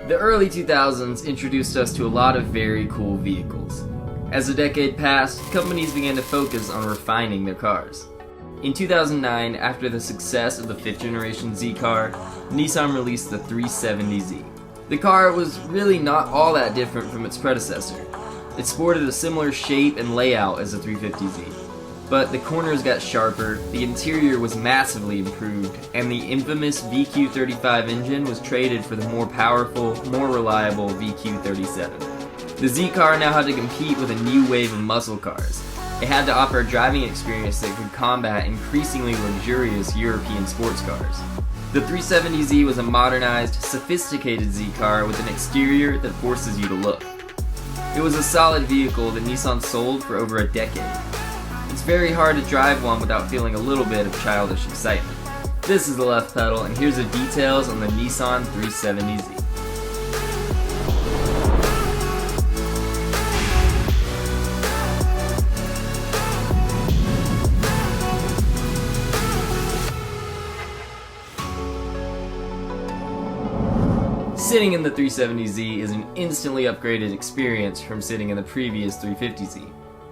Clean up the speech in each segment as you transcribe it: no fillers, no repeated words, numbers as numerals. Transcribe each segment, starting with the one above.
The early 2000s introduced us to a lot of very cool vehicles. As the decade passed, companies began to focus on refining their cars. In 2009, after the success of the 5th generation Z car, Nissan released the 370Z. The car was really not all that different from its predecessor. It sported a similar shape and layout as the 350Z, but the corners got sharper, the interior was massively improved, and the infamous VQ35 engine was traded for the more powerful, more reliable VQ37. The Z car now had to compete with a new wave of muscle cars. It had to offer a driving experience that could combat increasingly luxurious European sports cars. The 370Z was a modernized, sophisticated Z car with an exterior that forces you to look. It was a solid vehicle that Nissan sold for over a decade. It's very hard to drive one without feeling a little bit of childish excitement. This is the left pedal, and here's the details on the Nissan 370Z. Sitting in the 370Z is an instantly upgraded experience from sitting in the previous 350Z.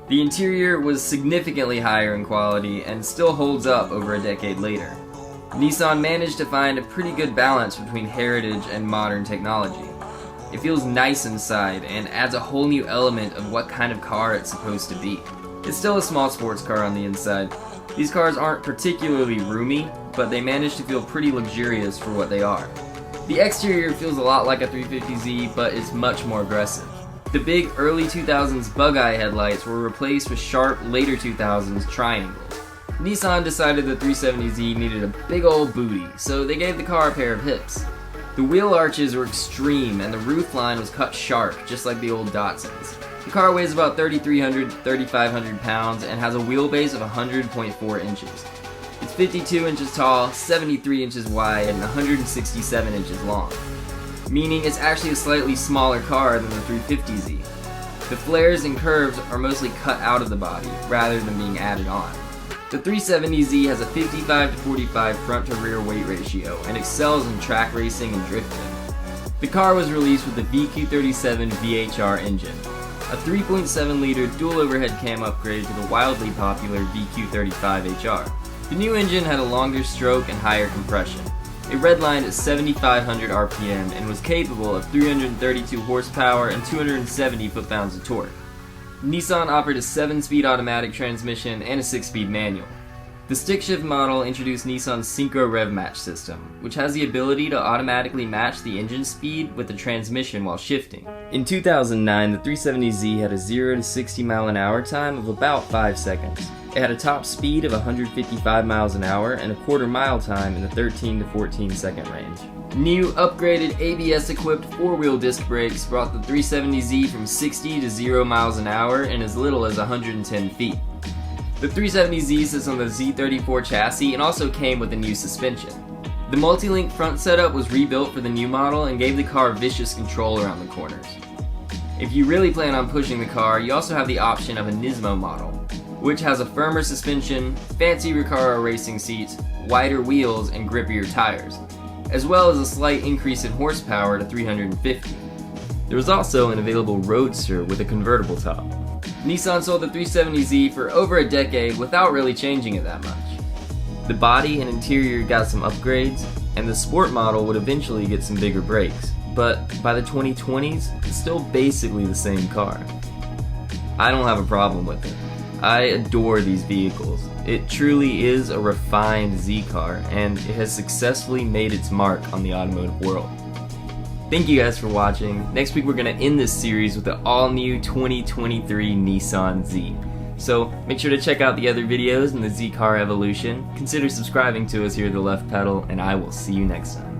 The interior was significantly higher in quality and still holds up over a decade later. Nissan managed to find a pretty good balance between heritage and modern technology. It feels nice inside and adds a whole new element of what kind of car it's supposed to be. It's still a small sports car on the inside. These cars aren't particularly roomy, but they manage to feel pretty luxurious for what they are. The exterior feels a lot like a 350Z, but is much more aggressive. The big early 2000s bug-eye headlights were replaced with sharp later 2000s triangles. Nissan decided the 370Z needed a big old booty, so they gave the car a pair of hips. The wheel arches were extreme and the roofline was cut sharp, just like the old Datsuns. The car weighs about 3,300 to 3,500 pounds and has a wheelbase of 100.4 inches. It's 52 inches tall, 73 inches wide, and 167 inches long, meaning it's actually a slightly smaller car than the 350Z. The flares and curves are mostly cut out of the body, rather than being added on. The 370Z has a 55 to 45 front to rear weight ratio, and excels in track racing and drifting. The car was released with the VQ37 VHR engine, a 3.7 liter dual overhead cam upgrade to the wildly popular VQ35 HR. The new engine had a longer stroke and higher compression. It redlined at 7,500 RPM and was capable of 332 horsepower and 270 foot-pounds of torque. Nissan offered a 7-speed automatic transmission and a 6-speed manual. The stick-shift model introduced Nissan's Synchro Rev Match system, which has the ability to automatically match the engine speed with the transmission while shifting. In 2009, the 370Z had a 0 to 60 mile an hour time of about 5 seconds. It had a top speed of 155 miles an hour and a quarter-mile time in the 13 to 14 second range. New upgraded ABS-equipped 4-wheel disc brakes brought the 370Z from 60 to 0 miles an hour in as little as 110 feet. The 370Z sits on the Z34 chassis and also came with a new suspension. The multi-link front setup was rebuilt for the new model and gave the car vicious control around the corners. If you really plan on pushing the car, you also have the option of a Nismo model, which has a firmer suspension, fancy Recaro racing seats, wider wheels, and grippier tires, as well as a slight increase in horsepower to 350. There was also an available Roadster with a convertible top. Nissan sold the 370Z for over a decade without really changing it that much. The body and interior got some upgrades, and the sport model would eventually get some bigger brakes, but by the 2020s, it's still basically the same car. I don't have a problem with it. I adore these vehicles. It truly is a refined Z car, and it has successfully made its mark on the automotive world. Thank you guys for watching. Next week we're going to end this series with the all-new 2023 Nissan Z. So make sure to check out the other videos in the Z car evolution, consider subscribing to us here at the Left Pedal, and I will see you next time.